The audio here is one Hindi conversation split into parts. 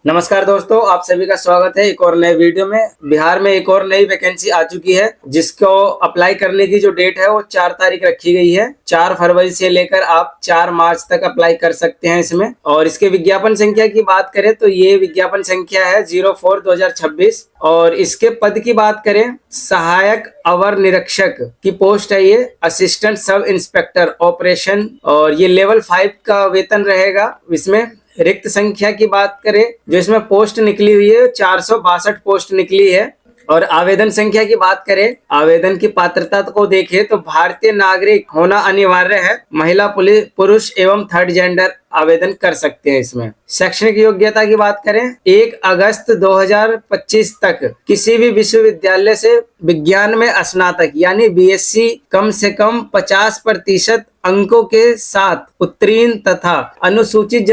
नमस्कार दोस्तों, आप सभी का स्वागत है एक और नए वीडियो में। बिहार में एक और नई वैकेंसी आ चुकी है जिसको अप्लाई करने की जो डेट है वो 4 तारीख रखी गई है। 4 फरवरी से लेकर आप 4 मार्च तक अप्लाई कर सकते हैं इसमें। और इसके विज्ञापन संख्या की बात करें तो ये विज्ञापन संख्या है 04/2026। और इसके पद की बात करें, सहायक अवर निरीक्षक की पोस्ट है ये, असिस्टेंट सब इंस्पेक्टर ऑपरेशन, और ये लेवल 5 का वेतन रहेगा इसमें। रिक्त संख्या की बात करें, जो इसमें पोस्ट निकली हुई है 462 पोस्ट निकली है। और आवेदन संख्या की बात करें, आवेदन की पात्रता को देखें तो भारतीय नागरिक होना अनिवार्य है। महिला, पुरुष एवं थर्ड जेंडर आवेदन कर सकते हैं इसमें। शैक्षणिक योग्यता की बात करें, 1 अगस्त 2025 तक किसी भी विश्वविद्यालय से विज्ञान में स्नातक यानी बीएससी कम से कम 50% अंकों के साथ उत्तीर्ण तथा अनुसूचित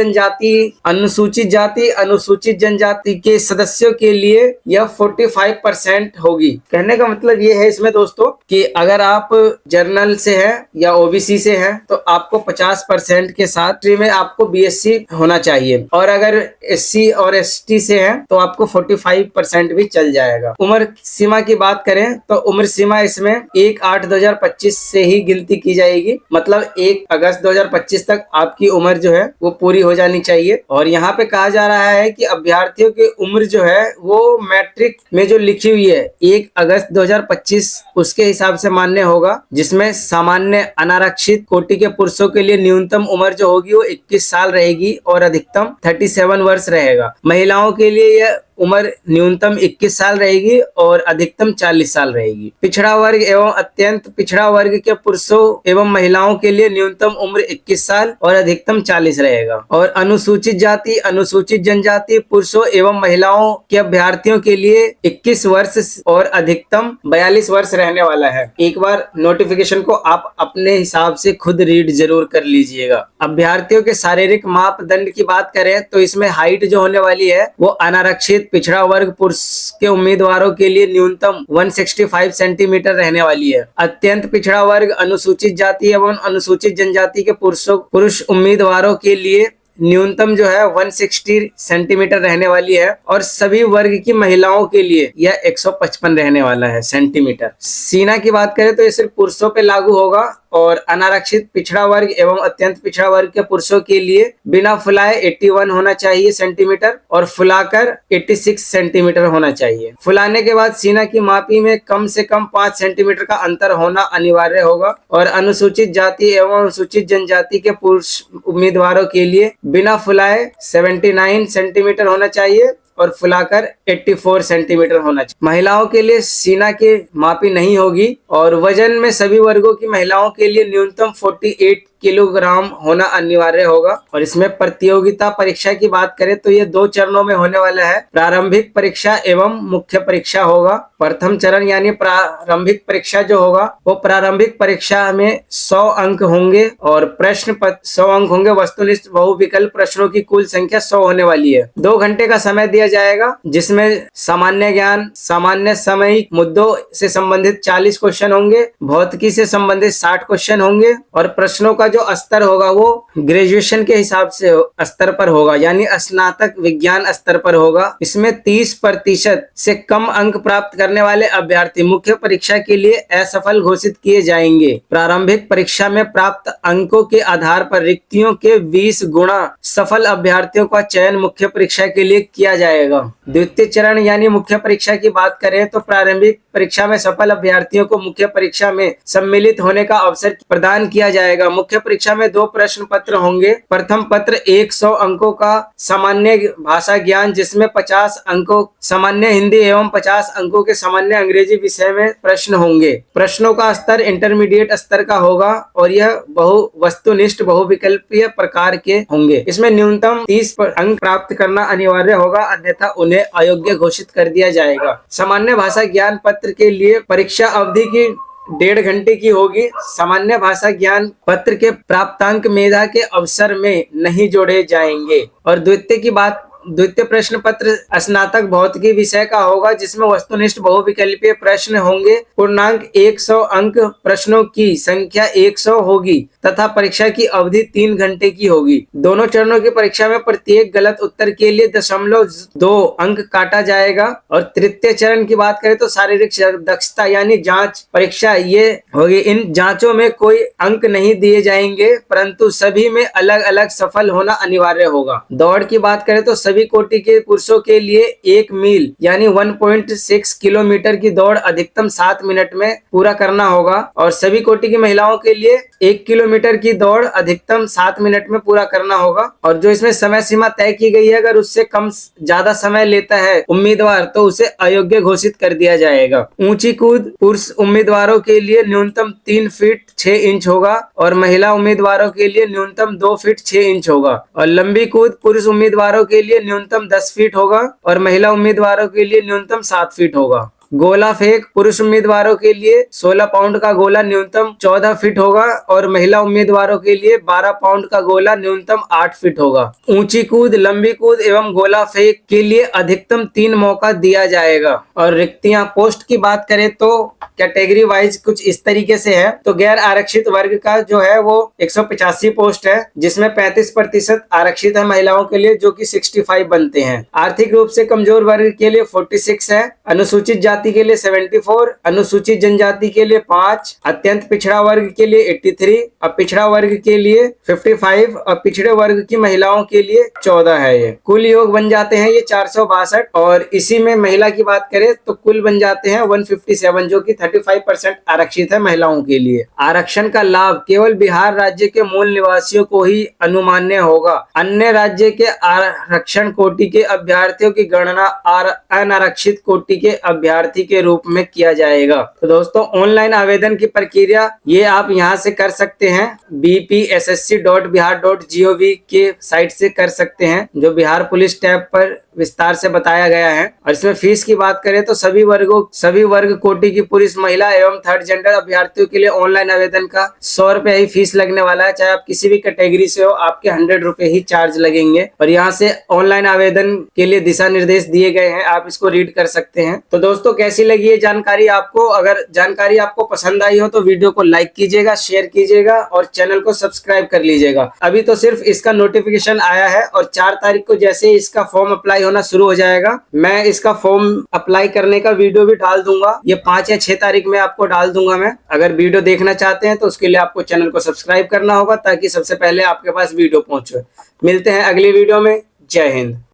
जनजाति के सदस्यों के लिए यह 45% होगी। कहने का मतलब ये है इसमें दोस्तों कि अगर आप जर्नल से हैं या ओबीसी से हैं तो आपको 50% के साथ में आपको बीएससी होना चाहिए, और अगर एससी और एसटी से हैं तो आपको 45% भी चल जाएगा। उम्र सीमा की बात करें तो उम्र सीमा इसमें 1/8/2025 से ही गिनती की जाएगी, मतलब 1 अगस्त 2025 तक आपकी उम्र जो है वो पूरी हो जानी चाहिए। और यहाँ पे कहा जा रहा है कि अभ्यर्थियों की उम्र जो है वो मैट्रिक में जो लिखी हुई है 1 अगस्त 2025 उसके हिसाब से मान्य होगा, जिसमें सामान्य अनारक्षित कोटि के पुरुषों के लिए न्यूनतम उम्र जो होगी वो 21 साल रहेगी और अधिकतम 37 वर्ष रहेगा। महिलाओं के लिए यह उम्र न्यूनतम 21 साल रहेगी और अधिकतम 40 साल रहेगी। पिछड़ा वर्ग एवं अत्यंत पिछड़ा वर्ग के पुरुषों एवं महिलाओं के लिए न्यूनतम उम्र 21 साल और अधिकतम 40 रहेगा। और अनुसूचित जाति, अनुसूचित जनजाति पुरुषों एवं महिलाओं के अभ्यर्थियों के लिए 21 वर्ष और अधिकतम 42 वर्ष रहने वाला है। एक बार नोटिफिकेशन को आप अपने हिसाब से खुद रीड जरूर कर लीजिएगा। अभ्यर्थियों के शारीरिक मापदंड की बात करें तो इसमें हाइट जो होने वाली है वो अनारक्षित पिछड़ा वर्ग पुरुष के उम्मीदवारों के लिए न्यूनतम 165 सेंटीमीटर रहने वाली है। अत्यंत पिछड़ा वर्ग, अनुसूचित जाति एवं अनुसूचित जनजाति के पुरुष उम्मीदवारों के लिए न्यूनतम जो है 160 सेंटीमीटर रहने वाली है, और सभी वर्ग की महिलाओं के लिए यह 155 रहने वाला है सेंटीमीटर। सीना की बात करें तो ये सिर्फ पुरुषों पे लागू होगा, और अनारक्षित पिछड़ा वर्ग एवं अत्यंत पिछड़ा वर्ग के पुरुषों के लिए बिना फुलाए 81 होना चाहिए सेंटीमीटर और फुलाकर 86 सेंटीमीटर होना चाहिए। फुलाने के बाद सीना की मापी में कम से कम 5 सेंटीमीटर का अंतर होना अनिवार्य होगा। और अनुसूचित जाति एवं अनुसूचित जनजाति के पुरुष उम्मीदवारों के लिए बिना फुलाए 79 सेंटीमीटर होना चाहिए और फुलाकर 84 सेंटीमीटर होना चाहिए। महिलाओं के लिए सीना की मापी नहीं होगी, और वजन में सभी वर्गों की महिलाओं के लिए न्यूनतम 48 किलोग्राम होना अनिवार्य होगा। और इसमें प्रतियोगिता परीक्षा की बात करें तो ये 2 चरणों में होने वाला है। प्रारंभिक परीक्षा एवं मुख्य परीक्षा होगा। प्रथम चरण यानी प्रारंभिक परीक्षा जो होगा वो प्रारंभिक परीक्षा में 100 अंक होंगे और प्रश्न 100 अंक होंगे। वस्तुनिष्ठ बहुविकल्प प्रश्नों की कुल संख्या 100 होने वाली है। 2 घंटे का समय दिया जाएगा, जिसमें सामान्य ज्ञान, सामान्य सामयिक मुद्दों से संबंधित 40 क्वेश्चन होंगे, भौतिकी से संबंधित 60 क्वेश्चन होंगे, और प्रश्नों का जो स्तर होगा वो ग्रेजुएशन के हिसाब से स्तर पर होगा, यानी स्नातक विज्ञान स्तर पर होगा। इसमें 30% से कम अंक प्राप्त करने वाले अभ्यर्थी मुख्य परीक्षा के लिए असफल घोषित किए जाएंगे। प्रारंभिक परीक्षा में प्राप्त अंकों के आधार पर रिक्तियों के 20 गुना सफल अभ्यर्थियों का चयन मुख्य परीक्षा के लिए किया जाएगा। द्वितीय चरण यानी मुख्य परीक्षा की बात करें तो प्रारंभिक परीक्षा में सफल अभ्यर्थियों को मुख्य परीक्षा में सम्मिलित होने का अवसर प्रदान किया जाएगा। मुख्य परीक्षा में 2 प्रश्न पत्र होंगे। प्रथम पत्र 100 अंकों का सामान्य भाषा ज्ञान, जिसमें 50 अंकों सामान्य हिंदी एवं 50 अंकों के सामान्य अंग्रेजी विषय में प्रश्न होंगे। प्रश्नों का स्तर इंटरमीडिएट स्तर का होगा और यह वस्तुनिष्ठ बहुविकल्पीय प्रकार के होंगे। इसमें न्यूनतम 30 अंक प्राप्त करना अनिवार्य होगा, अन्यथा उन्हें अयोग्य घोषित कर दिया जाएगा। सामान्य भाषा ज्ञान पत्र के लिए परीक्षा अवधि की 1.5 घंटे की होगी। सामान्य भाषा ज्ञान पत्र के प्राप्तांक मेधा के अवसर में नहीं जोड़े जाएंगे। और द्वितीय की बात द्वितीय प्रश्न पत्र स्नातक भौतिकी विषय का होगा, जिसमें वस्तुनिष्ठ बहुविकल्पीय प्रश्न होंगे। पूर्णांक 100 अंक, प्रश्नों की संख्या 100 होगी तथा परीक्षा की अवधि 3 घंटे की होगी। दोनों चरणों की परीक्षा में प्रत्येक गलत उत्तर के लिए 0.2 अंक काटा जाएगा। और तृतीय चरण की बात करें तो शारीरिक दक्षता यानी जांच परीक्षा ये होगी। इन जांचों में कोई अंक नहीं दिए जाएंगे, परंतु सभी में अलग अलग सफल होना अनिवार्य होगा। दौड़ की बात करें तो सभी कोटि के पुरुषों के लिए 1 मील यानी 1.6 किलोमीटर की दौड़ अधिकतम 7 मिनट में पूरा करना होगा, और सभी कोटि की महिलाओं के लिए 1 किलोमीटर की दौड़ अधिकतम 7 मिनट में पूरा करना होगा। और जो इसमें समय सीमा तय की गई है, अगर उससे कम ज्यादा समय लेता है उम्मीदवार तो उसे अयोग्य घोषित कर दिया जाएगा। ऊंची कूद पुरुष उम्मीदवारों के लिए न्यूनतम 3 फीट 6 इंच होगा और महिला उम्मीदवारों के लिए न्यूनतम 2 फीट 6 इंच होगा। और लंबी कूद पुरुष उम्मीदवारों के लिए न्यूनतम 10 फीट होगा और महिला उम्मीदवारों के लिए न्यूनतम 7 फीट होगा। गोला फेंक पुरुष उम्मीदवारों के लिए 16 पाउंड का गोला न्यूनतम 14 फीट होगा और महिला उम्मीदवारों के लिए 12 पाउंड का गोला न्यूनतम 8 फीट होगा। ऊंची कूद, लंबी कूद एवं गोला फेंक के लिए अधिकतम 3 मौका दिया जाएगा। और रिक्तियां पोस्ट की बात करें तो कैटेगरी वाइज कुछ इस तरीके से है। तो गैर आरक्षित वर्ग का जो है वो 185 पोस्ट है, जिसमें 35% आरक्षित है महिलाओं के लिए, जो कि 65 बनते हैं। आर्थिक रूप से कमजोर वर्ग के लिए 46 है, अनुसूचित जाति के लिए 74, अनुसूचित जनजाति के लिए 5, अत्यंत पिछड़ा वर्ग के लिए 83, और पिछड़ा वर्ग के लिए 55 और पिछड़े वर्ग की महिलाओं के लिए 14 है। ये कुल योग बन जाते हैं ये 462, और इसी में महिला की बात करें तो कुल बन जाते हैं 157, जो कि 35% आरक्षित है महिलाओं के लिए। आरक्षण का लाभ केवल बिहार राज्य के मूल निवासियों को ही अनुमान्य होगा। अन्य राज्य के आरक्षण कोटि के अभ्यर्थियों की गणना अनारक्षित कोटि के अभ्यर्थी के रूप में किया जाएगा। तो दोस्तों ऑनलाइन आवेदन की प्रक्रिया ये आप यहाँ से कर सकते हैं, bpssc.bihar.gov के साइट से कर सकते हैं, जो बिहार पुलिस टैब पर विस्तार से बताया गया है। और इसमें फीस की बात करें तो सभी वर्ग कोटि की पुरुष, महिला एवं थर्ड जेंडर अभ्यर्थियों के लिए ऑनलाइन आवेदन का 100 रुपए ही फीस लगने वाला है। चाहे आप किसी भी कैटेगरी से हो, आपके 100 रुपए ही चार्ज लगेंगे। और यहाँ से ऑनलाइन आवेदन के लिए दिशा निर्देश दिए गए हैं, आप इसको रीड कर सकते हैं। तो दोस्तों कैसी लगी ये जानकारी आपको? अगर जानकारी आपको पसंद आई हो तो वीडियो को लाइक कीजिएगा, शेयर कीजिएगा और चैनल को सब्सक्राइब कर लीजिएगा। अभी तो सिर्फ इसका नोटिफिकेशन आया है और 4 तारीख को जैसे ही इसका फॉर्म अप्लाई होना शुरू हो जाएगा, मैं इसका फॉर्म अप्लाई करने का वीडियो भी डाल दूंगा। ये 5 या 6 तारीख में आपको डाल दूंगा मैं। अगर वीडियो देखना चाहते हैं तो उसके लिए आपको चैनल को सब्सक्राइब करना होगा, ताकि सबसे पहले आपके पास वीडियो पहुंचे। मिलते हैं अगली वीडियो में। जय हिंद।